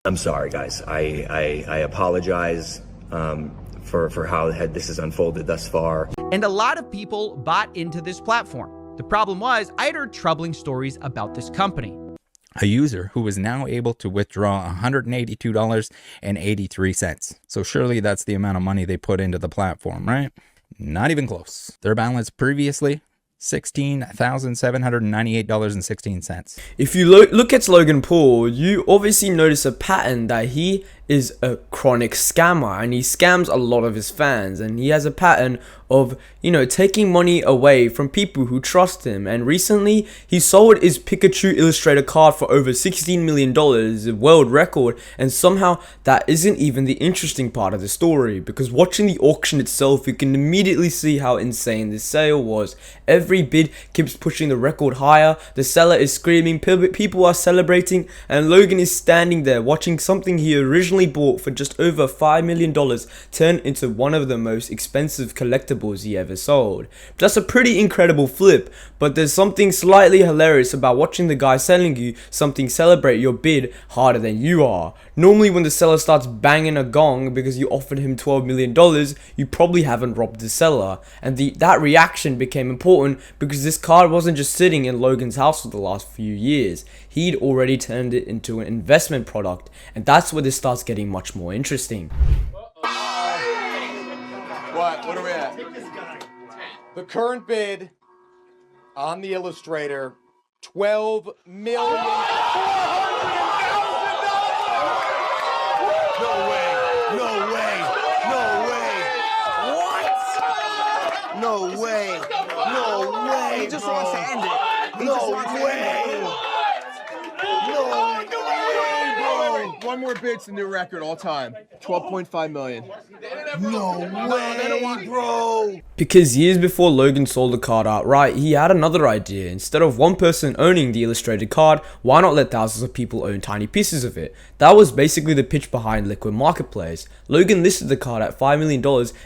I'm sorry, guys. I apologize for how this has unfolded thus far. And a lot of people bought into this platform. The problem was, I had heard troubling stories about this company. A user who was now able to withdraw $182.83. So surely that's the amount of money they put into the platform, right? Not even close. Their balance previously, $16,798.16. If you look at Logan Paul, you obviously notice a pattern that he is a chronic scammer and he scams a lot of his fans, and he has a pattern of, taking money away from people who trust him. And recently he sold his Pikachu Illustrator card for over $16 million, a world record, and somehow that isn't even the interesting part of the story, because watching the auction itself, you can immediately see how insane this sale was. Every bid keeps pushing the record higher, the seller is screaming, people are celebrating, and Logan is standing there watching something he originally bought for just over $5 million turn into one of the most expensive collectibles he ever sold. That's a pretty incredible flip, but there's something slightly hilarious about watching the guy selling you something celebrate your bid harder than you are. Normally when the seller starts banging a gong because you offered him $12 million, you probably haven't robbed the seller. And that reaction became important because this card wasn't just sitting in Logan's house for the last few years. He'd already turned it into an investment product, and that's where this starts getting much more interesting. What are we at? The current bid on the Illustrator, $12 million. No way. What? No way. He just wants to end it. No way, bro. One more bid's the new record all time. 12.5 million. No way, bro. Because years before Logan sold the card outright, he had another idea. Instead of one person owning the illustrated card, why not let thousands of people own tiny pieces of it? That was basically the pitch behind Liquid Marketplace. Logan listed the card at $5 million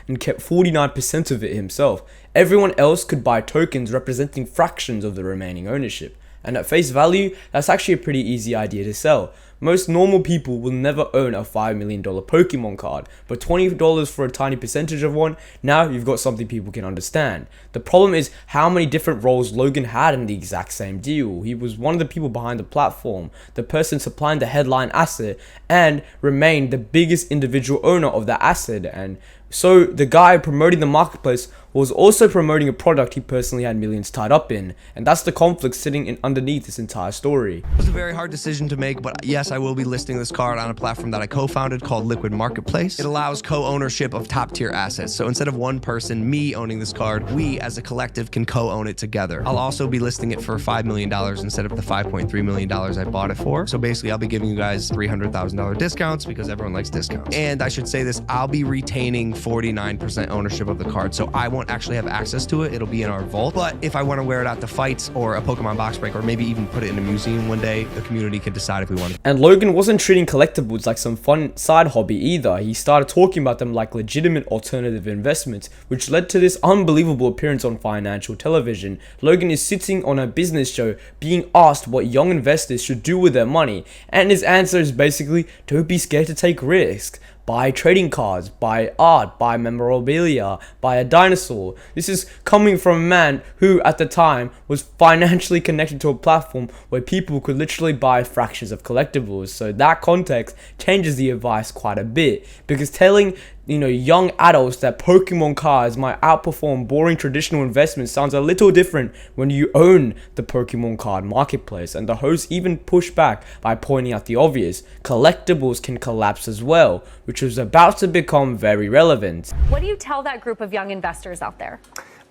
and kept 49% of it himself. Everyone else could buy tokens representing fractions of the remaining ownership. And at face value, that's actually a pretty easy idea to sell. Most normal people will never own a $5 million Pokemon card, but $20 for a tiny percentage of one, now you've got something people can understand. The problem is how many different roles Logan had in the exact same deal. He was one of the people behind the platform, the person supplying the headline asset, and remained the biggest individual owner of that asset. And so the guy promoting the marketplace was also promoting a product he personally had millions tied up in, and that's the conflict sitting underneath this entire story. It was a very hard decision to make, but yes, I will be listing this card on a platform that I co-founded called Liquid Marketplace. It allows co-ownership of top-tier assets, so instead of one person, me owning this card, we as a collective can co-own it together. I'll also be listing it for $5 million instead of the $5.3 million I bought it for. So basically, I'll be giving you guys $300,000 discounts because everyone likes discounts. And I should say this, I'll be retaining 49% ownership of the card, so I won't actually have access to it. It'll be in our vault, but if I want to wear it out to fights or a Pokemon box break, or maybe even put it in a museum one day, the community can decide if we want it. And Logan wasn't treating collectibles like some fun side hobby either. He started talking about them like legitimate alternative investments, which led to this unbelievable appearance on financial television. Logan is sitting on a business show being asked what young investors should do with their money, and his answer is basically, don't be scared to take risks. Buy trading cards, buy art, buy memorabilia, buy a dinosaur. This is coming from a man who at the time was financially connected to a platform where people could literally buy fractions of collectibles. So that context changes the advice quite a bit, because telling young adults that Pokemon cards might outperform boring traditional investments sounds a little different when you own the Pokemon card marketplace. And the host even pushed back by pointing out the obvious: collectibles can collapse as well, which was about to become very relevant. What do you tell that group of young investors out there?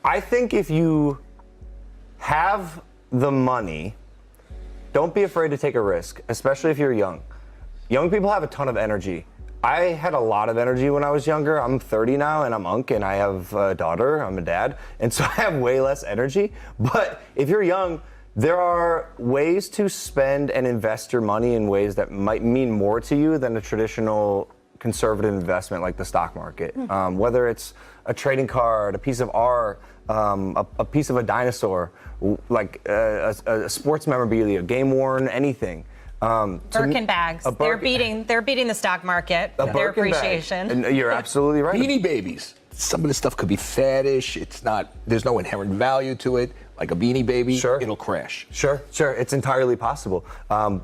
I think if you have the money, don't be afraid to take a risk, especially if you're young. Young people have a ton of energy. I had a lot of energy when I was younger. I'm 30 now and I'm Unc and I have a daughter, I'm a dad, and so I have way less energy. But if you're young, there are ways to spend and invest your money in ways that might mean more to you than a traditional conservative investment like the stock market. Whether it's a trading card, a piece of art, a piece of a dinosaur, like a sports memorabilia, game worn, anything. Birkin bags. They're beating the stock market. Their appreciation. And you're absolutely right. Beanie Babies. Some of this stuff could be faddish. It's not. There's no inherent value to it. Like a Beanie Baby, Sure. it'll crash. Sure. It's entirely possible.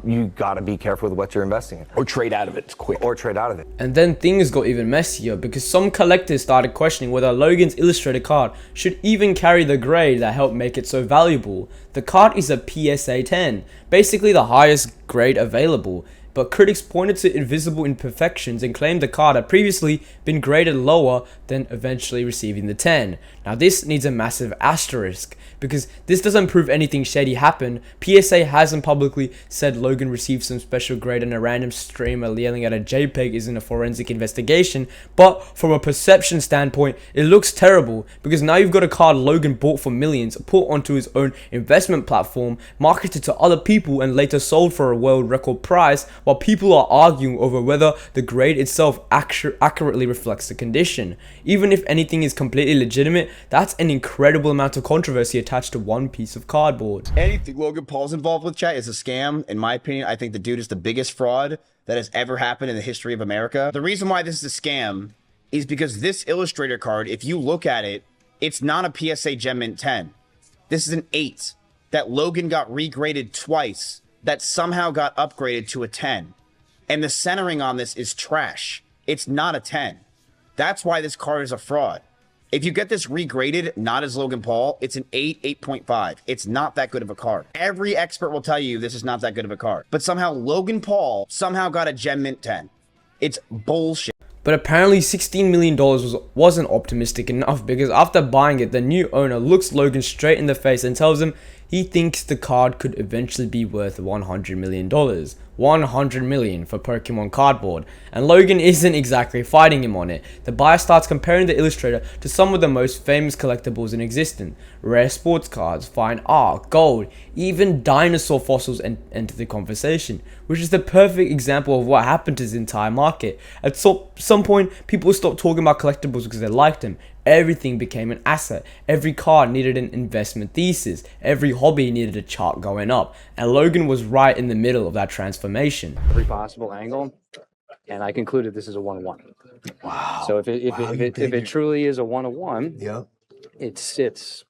You gotta be careful with what you're investing in. Or trade out of it quick. Or trade out of it. And then things got even messier because some collectors started questioning whether Logan's Illustrator card should even carry the grade that helped make it so valuable. The card is a PSA 10, basically the highest grade available. But critics pointed to invisible imperfections and claimed the card had previously been graded lower than eventually receiving the 10. Now this needs a massive asterisk because this doesn't prove anything shady happened. PSA hasn't publicly said Logan received some special grade and a random streamer yelling at a JPEG isn't a forensic investigation, but from a perception standpoint it looks terrible because now you've got a card Logan bought for millions, put onto his own investment platform, marketed to other people and later sold for a world record price, while people are arguing over whether the grade itself accurately reflects the condition. Even if anything is completely legitimate, that's an incredible amount of controversy attached to one piece of cardboard. Anything Logan Paul's involved with, chat, is a scam. In my opinion, I think the dude is the biggest fraud that has ever happened in the history of America. The reason why this is a scam is because this Illustrator card, if you look at it, it's not a PSA Gem Mint 10. This is an 8 that Logan got regraded twice, that somehow got upgraded to a 10. And the centering on this is trash. It's not a 10. That's why this card is a fraud. If you get this regraded, not as Logan Paul, it's an 8, 8.5. It's not that good of a card. Every expert will tell you this is not that good of a card. But somehow Logan Paul somehow got a Gem Mint 10. It's bullshit. But apparently $16 million wasn't optimistic enough because after buying it, the new owner looks Logan straight in the face and tells him he thinks the card could eventually be worth $100 million. $100 million for Pokemon cardboard, and Logan isn't exactly fighting him on it. The buyer starts comparing the Illustrator to some of the most famous collectibles in existence. Rare sports cards, fine art, gold, even dinosaur fossils enter the conversation, which is the perfect example of what happened to this entire market. At some point, people stopped talking about collectibles because they liked them. Everything became an asset. Every card needed an investment thesis. Every hobby needed a chart going up. And Logan was right in the middle of that transformation. Every possible angle, and I concluded this is a 1-1. Wow. So if it truly is a 1-1, yeah, it sits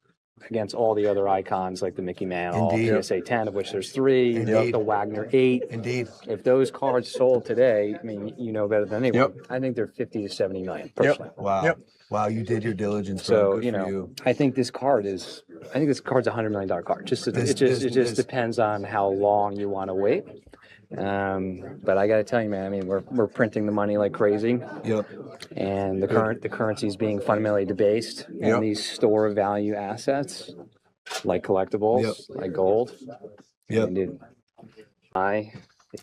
against all the other icons like the Mickey Mantle, PSA 10, of which there's 3, the Wagner 8. Indeed. If those cards sold today, I mean, you know better than anyone. I think they're 50 to 70 million personally. Wow. Wow, you did your diligence. So Good you know, you. I think this card's a $100 million card. It just depends on how long you want to wait. But I got to tell you, man, I mean, we're printing the money like crazy. Yep. And the currency is being fundamentally debased. And these store of value assets, like collectibles, like gold. Yep. Dude, the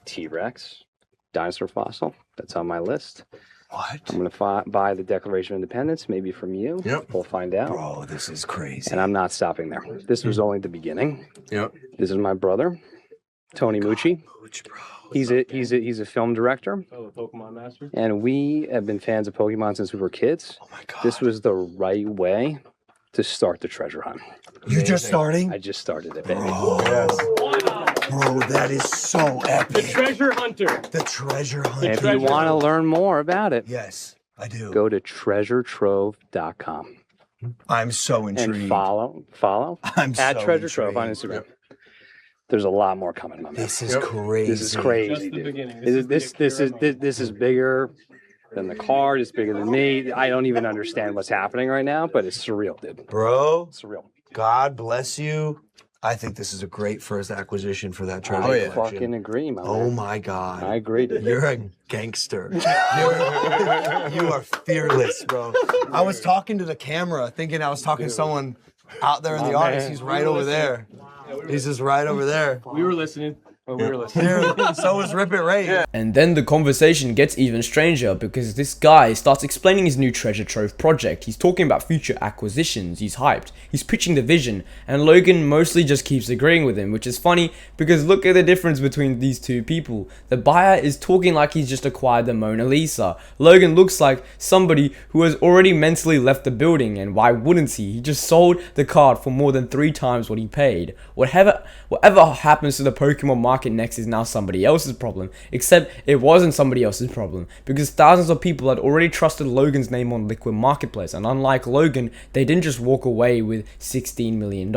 T-Rex dinosaur fossil. That's on my list. What? I'm gonna buy the Declaration of Independence, maybe from you. Yep. We'll find out. Bro, this is crazy. And I'm not stopping there. This was only the beginning. Yep. This is my brother, Tony Mucci. He's a film director. Oh, the Pokemon master. And we have been fans of Pokemon since we were kids. Oh my god. This was the right way to start the treasure hunt. You just starting? I just started it, baby. Bro, bro, that is so epic. The treasure hunter. The treasure hunter. And if you want to learn more about it, yes, I do. Go to treasuretrove.com. I'm so intrigued. And follow. I'm at so Treasure Trove on intrigued. Instagram. There's a lot more coming, my man. This is crazy. This is crazy, Just the dude. beginning. This is bigger than the card. It's bigger than me. I don't even understand what's happening right now, but it's surreal, dude. Bro, It's surreal. God bless you. I think this is a great first acquisition for that treasure I collection. fucking agree, my man. Oh my God. I agree, dude. You're a gangster. You are fearless, bro. I was talking to the camera thinking I was talking to someone out there in the audience. man. He's right over there. He's just right over there. We were listening. We were listening. Here, so was RipIt Ray. And then the conversation gets even stranger because this guy starts explaining his new treasure trove project. He's talking about future acquisitions, he's hyped, he's pitching the vision, and Logan mostly just keeps agreeing with him, which is funny because look at the difference between these two people. The buyer is talking like he's just acquired the Mona Lisa. Logan looks like somebody who has already mentally left the building, and why wouldn't he? He just sold the card for more than 3 times what he paid. Whatever happens to the Pokemon market market next is now somebody else's problem, except it wasn't somebody else's problem because thousands of people had already trusted Logan's name on Liquid Marketplace, and unlike Logan, they didn't just walk away with $16 million.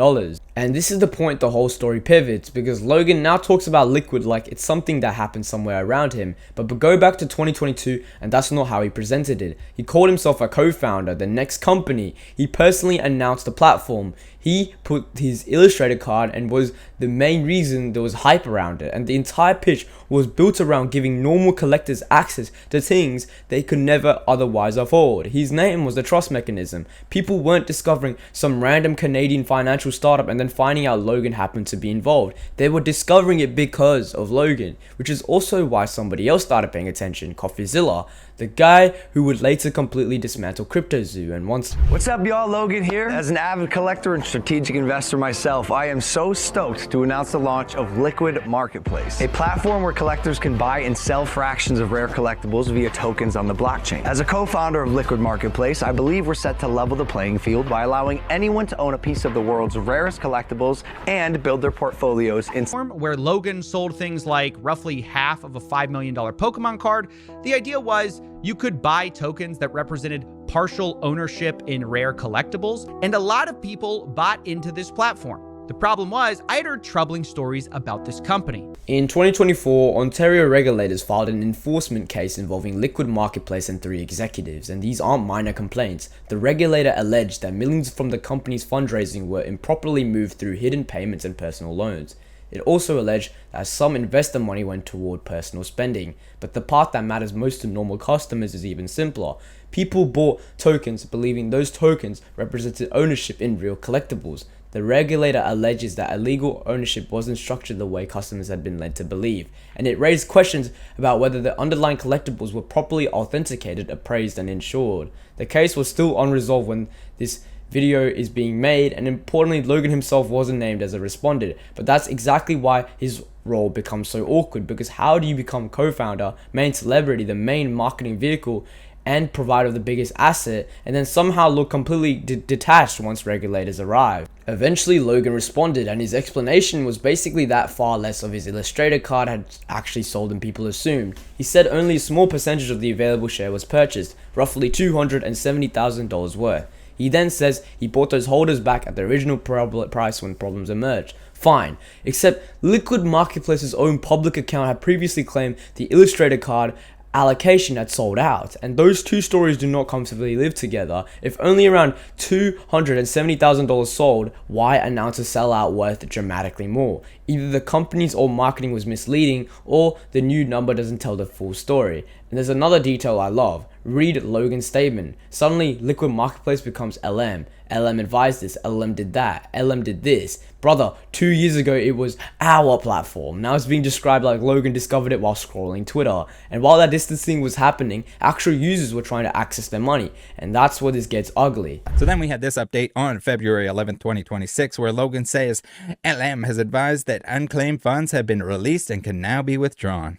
And this is the point the whole story pivots, because Logan now talks about Liquid like it's something that happened somewhere around him, but go back to 2022 and that's not how he presented it. He called himself a co-founder, the next company. He personally announced the platform. He put his Illustrator card and was the main reason there was hype around it, and the entire pitch was built around giving normal collectors access to things they could never otherwise afford. His name was the trust mechanism. People weren't discovering some random Canadian financial startup and then finding out Logan happened to be involved. They were discovering it because of Logan, which is also why somebody else started paying attention, Coffeezilla, the guy who would later completely dismantle CryptoZoo. And once... What's up, y'all? Logan here. As an avid collector and strategic investor myself, I am so stoked to announce the launch of Liquid Marketplace, a platform where collectors can buy and sell fractions of rare collectibles via tokens on the blockchain. As a co-founder of Liquid Marketplace, I believe we're set to level the playing field by allowing anyone to own a piece of the world's rarest collectibles and build their portfolios in... Where Logan sold things like roughly half of a $5 million Pokemon card, the idea was you could buy tokens that represented partial ownership in rare collectibles, and a lot of people bought into this platform. The problem was, I had heard troubling stories about this company. In 2024, Ontario regulators filed an enforcement case involving Liquid Marketplace and 3 executives, and these aren't minor complaints. The regulator alleged that millions from the company's fundraising were improperly moved through hidden payments and personal loans. It also alleged that some investor money went toward personal spending, but the part that matters most to normal customers is even simpler. People bought tokens believing those tokens represented ownership in real collectibles. The regulator alleges that illegal ownership wasn't structured the way customers had been led to believe, and it raised questions about whether the underlying collectibles were properly authenticated, appraised, and insured. The case was still unresolved when this video is being made, and importantly, Logan himself wasn't named as a respondent, but that's exactly why his role becomes so awkward, because how do you become co-founder, main celebrity, the main marketing vehicle, and provider of the biggest asset, and then somehow look completely detached once regulators arrive? Eventually, Logan responded, and his explanation was basically that far less of his Illustrator card had actually sold than people assumed. He said only a small percentage of the available share was purchased, roughly $270,000 worth. He then says he bought those holders back at the original price when problems emerged. Fine, except Liquid Marketplace's own public account had previously claimed the Illustrator card allocation had sold out, and those two stories do not comfortably live together. If only around $270,000 sold, why announce a sellout worth dramatically more? Either the company's old marketing was misleading, or the new number doesn't tell the full story. And there's another detail I love. Read Logan's statement. Suddenly, Liquid Marketplace becomes LM. LM advised this, LM did that, LM did this. Brother, 2 years ago it was our platform. Now it's being described like Logan discovered it while scrolling Twitter. And while that distancing was happening, actual users were trying to access their money. And that's where this gets ugly. So then we had this update on February 11th, 2026, where Logan says LM has advised that unclaimed funds have been released and can now be withdrawn.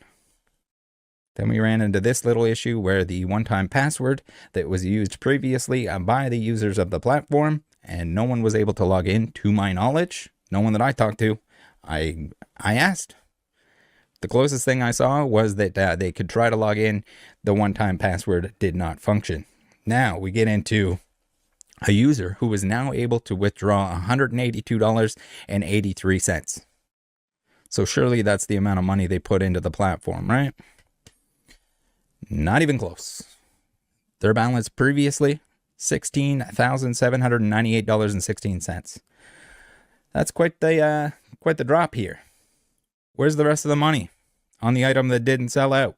Then we ran into this little issue where the one-time password that was used previously by the users of the platform, and no one was able to log in to my knowledge. No one that I talked to. I asked. The closest thing I saw was that they could try to log in. The one-time password did not function. Now we get into a user who is now able to withdraw $182.83. So surely that's the amount of money they put into the platform, right? Not even close. Their balance previously, $16,798.16. That's quite the drop here. Where's the rest of the money on the item that didn't sell out?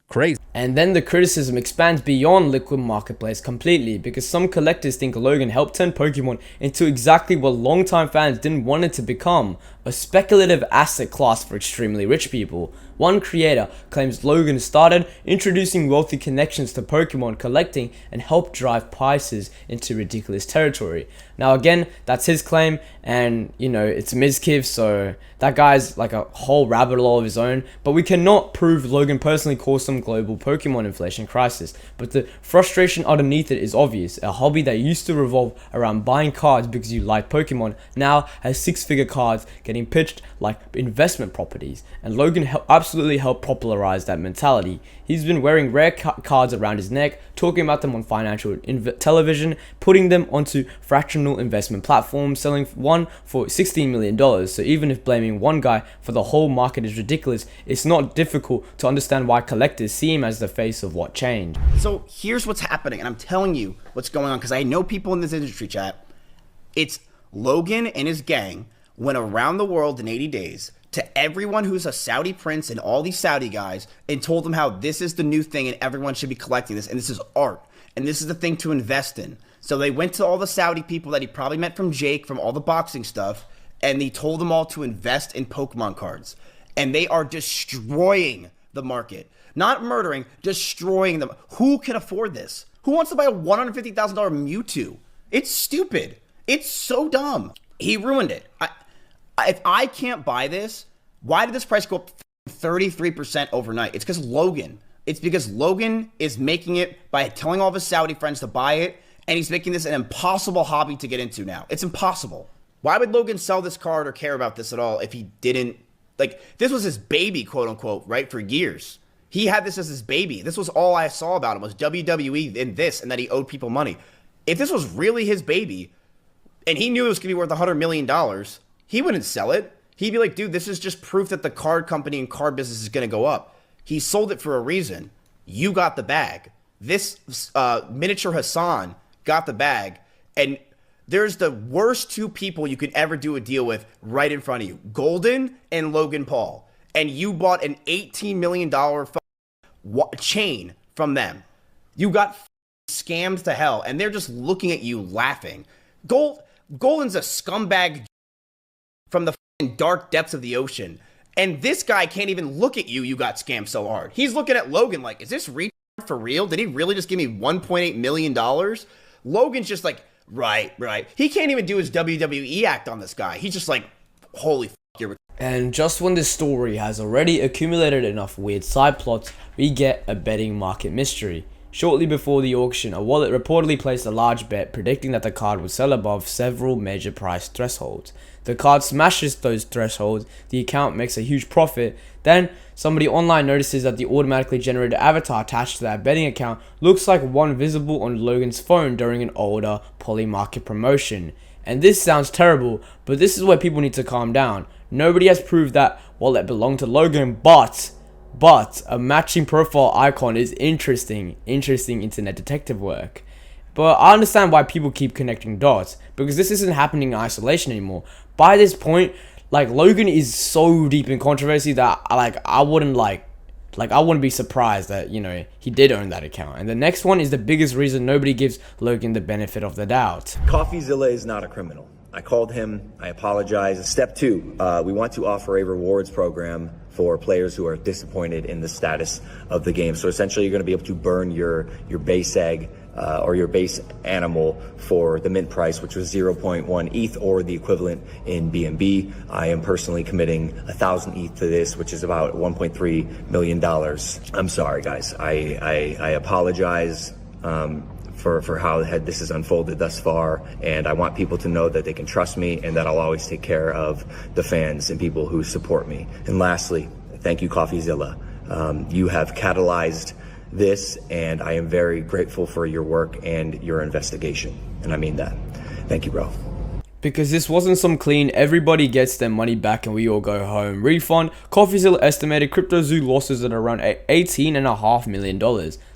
Crazy. And then the criticism expands beyond Liquid Marketplace completely, because some collectors think Logan helped turn Pokemon into exactly what longtime fans didn't want it to become, a speculative asset class for extremely rich people. One creator claims Logan started introducing wealthy connections to Pokemon collecting and helped drive prices into ridiculous territory. Now again, that's his claim, and you know, it's Mizkiv, so that guy's like a whole rabbit hole of his own, but we cannot prove Logan personally caused some global Pokemon inflation crisis. But the frustration underneath it is obvious. A hobby that used to revolve around buying cards because you like Pokemon now has six-figure cards getting pitched like investment properties, and Logan absolutely helped popularize that mentality. He's been wearing rare cards around his neck, talking about them on financial television, putting them onto fractional investment platforms, selling one for $16 million. So even if blaming one guy for the whole market is ridiculous, it's not difficult to understand why collectors see him as the face of what changed. So here's what's happening, and I'm telling you what's going on because I know people in this industry, chat. It's Logan and his gang went around the world in 80 days to everyone who's a Saudi prince and all these Saudi guys and told them how this is the new thing and everyone should be collecting this, and this is art and this is the thing to invest in. So they went to all the Saudi people that he probably met from Jake, from all the boxing stuff, and he told them all to invest in Pokemon cards. And they are destroying the market. Not murdering, destroying them. Who can afford this? Who wants to buy a $150,000 Mewtwo? It's stupid. It's so dumb. He ruined it. If I can't buy this, why did this price go up 33% overnight? It's because Logan. It's because Logan is making it by telling all of his Saudi friends to buy it, and he's making this an impossible hobby to get into now. It's impossible. Why would Logan sell this card or care about this at all if he didn't, like, this was his baby, quote unquote, right, for years. He had this as his baby. This was all I saw about him was WWE and this, and that he owed people money. If this was really his baby, and he knew it was going to be worth $100 million, he wouldn't sell it. He'd be like, dude, this is just proof that the card company and card business is going to go up. He sold it for a reason. You got the bag. This miniature Hassan got the bag. And there's the worst two people you could ever do a deal with right in front of you. Golden and Logan Paul. And you bought an $18 million chain from them. You got scammed to hell. And they're just looking at you laughing. Golden's a scumbag from the dark depths of the ocean. And this guy can't even look at you. You got scammed so hard. He's looking at Logan like, is this for real? Did he really just give me $1.8 million? Logan's just like, right. He can't even do his WWE act on this guy. He's just like, holy f***, you're... And just when this story has already accumulated enough weird side plots, we get a betting market mystery. Shortly before the auction, a wallet reportedly placed a large bet predicting that the card would sell above several major price thresholds. The card smashes those thresholds, the account makes a huge profit. Then somebody online notices that the automatically generated avatar attached to that betting account looks like one visible on Logan's phone during an older poly market promotion. And this sounds terrible, but this is where people need to calm down. Nobody has proved that wallet belonged to Logan, but a matching profile icon is interesting internet detective work. But I understand why people keep connecting dots, because this isn't happening in isolation anymore. By this point, like, Logan is so deep in controversy that I wouldn't be surprised that, you know, he did own that account. And the next one is the biggest reason nobody gives Logan the benefit of the doubt. Coffeezilla is not a criminal. I called him, I apologize. Step 2, we want to offer a rewards program for players who are disappointed in the status of the game. So essentially you're gonna be able to burn your base egg or your base animal for the mint price, which was 0.1 ETH or the equivalent in BNB. I am personally committing 1,000 ETH to this, which is about $1.3 million. I'm sorry, guys. I apologize for how this has unfolded thus far, and I want people to know that they can trust me and that I'll always take care of the fans and people who support me. And lastly, thank you, Coffeezilla. You have catalyzed this, and I am very grateful for your work and your investigation, and I mean that. Thank you, bro. Because this wasn't some clean, everybody gets their money back and we all go home refund. Coffeezilla estimated CryptoZoo losses at around $18.5 million.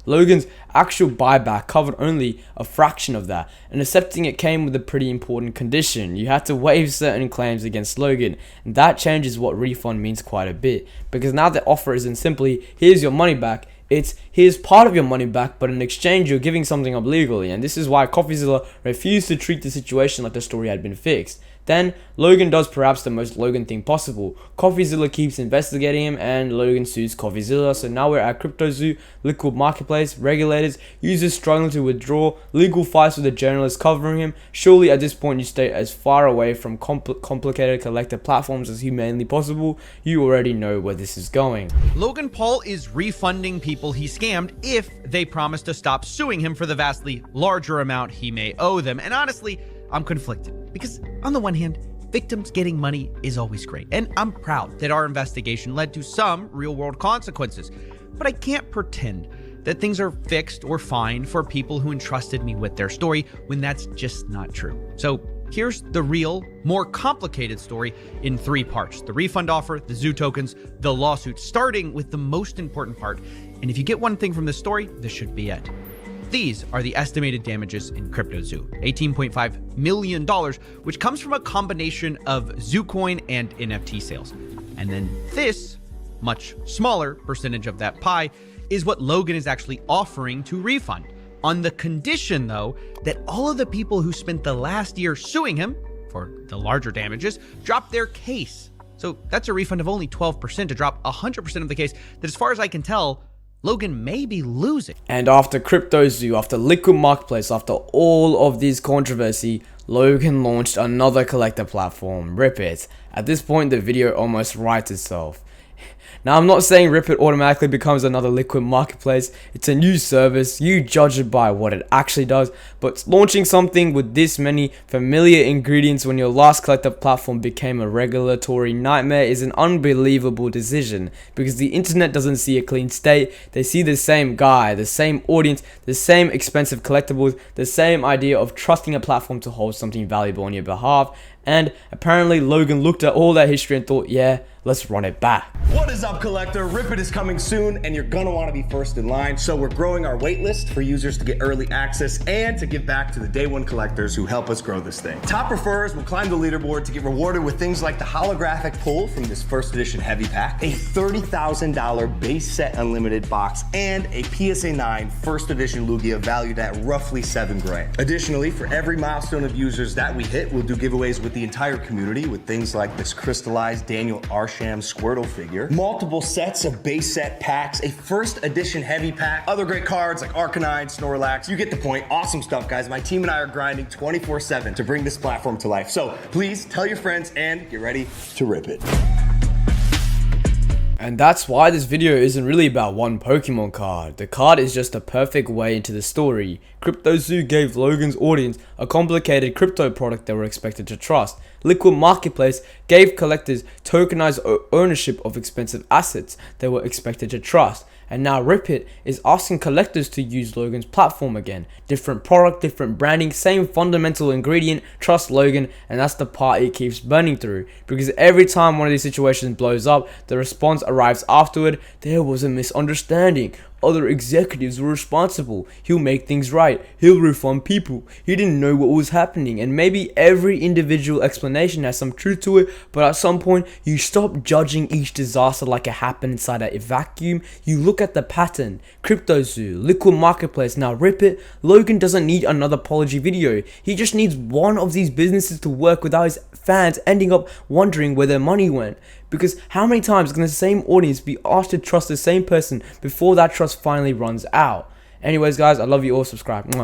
Logan's actual buyback covered only a fraction of that, and accepting it came with a pretty important condition. You had to waive certain claims against Logan, and that changes what refund means quite a bit. Because now the offer isn't simply, here's your money back, it's, here's part of your money back, but in exchange you're giving something up legally. And this is why Coffeezilla refused to treat the situation like the story had been fixed. Then Logan does perhaps the most Logan thing possible. Coffeezilla keeps investigating him and Logan sues Coffeezilla. So now we're at CryptoZoo, liquid marketplace, regulators, users struggling to withdraw, legal fights with the journalists covering him. Surely at this point you stay as far away from complicated collector platforms as humanly possible. You already know where this is going. Logan Paul is refunding people he scammed if they promise to stop suing him for the vastly larger amount he may owe them. And honestly, I'm conflicted because on the one hand, victims getting money is always great, and I'm proud that our investigation led to some real-world consequences. But I can't pretend that things are fixed or fine for people who entrusted me with their story when that's just not true. So here's the real, more complicated story in 3 parts: the refund offer, the zoo tokens, the lawsuit, starting with the most important part. And if you get one thing from this story, this should be it. These are the estimated damages in CryptoZoo, $18.5 million, which comes from a combination of ZooCoin and NFT sales. And then this, much smaller percentage of that pie, is what Logan is actually offering to refund, on the condition, though, that all of the people who spent the last year suing him for the larger damages drop their case. So that's a refund of only 12% to drop 100% of the case that, as far as I can tell, Logan may be losing. And after CryptoZoo, after Liquid Marketplace, after all of this controversy, Logan launched another collector platform, RipIt. At this point, the video almost writes itself. Now, I'm not saying RipIt automatically becomes another liquid marketplace. It's a new service. You judge it by what it actually does. But launching something with this many familiar ingredients when your last collector platform became a regulatory nightmare is an unbelievable decision, because the internet doesn't see a clean state. They see the same guy, the same audience, the same expensive collectibles, the same idea of trusting a platform to hold something valuable on your behalf. And apparently Logan looked at all that history and thought, yeah, let's run it back. What is up, collector? RipIt is coming soon, and you're gonna want to be first in line. So we're growing our wait list for users to get early access and to give back to the day one collectors who help us grow this thing. Top referrers will climb the leaderboard to get rewarded with things like the holographic pull from this first edition heavy pack, a $30,000 base set unlimited box, and a PSA 9 first edition Lugia valued at roughly $7,000. Additionally, for every milestone of users that we hit, we'll do giveaways with the entire community with things like this crystallized Daniel Arsham Squirtle figure, multiple sets of base set packs, a first edition heavy pack, other great cards like Arcanine, Snorlax. You get the point. Awesome stuff, guys. My team and I are grinding 24/7 to bring this platform to life. So please tell your friends and get ready to rip it. And that's why this video isn't really about one Pokemon card. The card is just a perfect way into the story. CryptoZoo gave Logan's audience a complicated crypto product they were expected to trust. Liquid Marketplace gave collectors tokenized ownership of expensive assets they were expected to trust. And now RipIt is asking collectors to use Logan's platform again. Different product, different branding, same fundamental ingredient, trust Logan, and that's the part it keeps burning through. Because every time one of these situations blows up, the response arrives afterward: there was a misunderstanding. Other executives were responsible. He'll make things right. He'll refund people. He didn't know what was happening. And maybe every individual explanation has some truth to it, but at some point, you stop judging each disaster like it happened inside a vacuum. You look at the pattern. CryptoZoo, Liquid Marketplace, now RipIt. Logan doesn't need another apology video. He just needs one of these businesses to work without his fans ending up wondering where their money went. Because how many times can the same audience be asked to trust the same person before that trust finally runs out? Anyways, guys, I love you all. Subscribe. Mwah.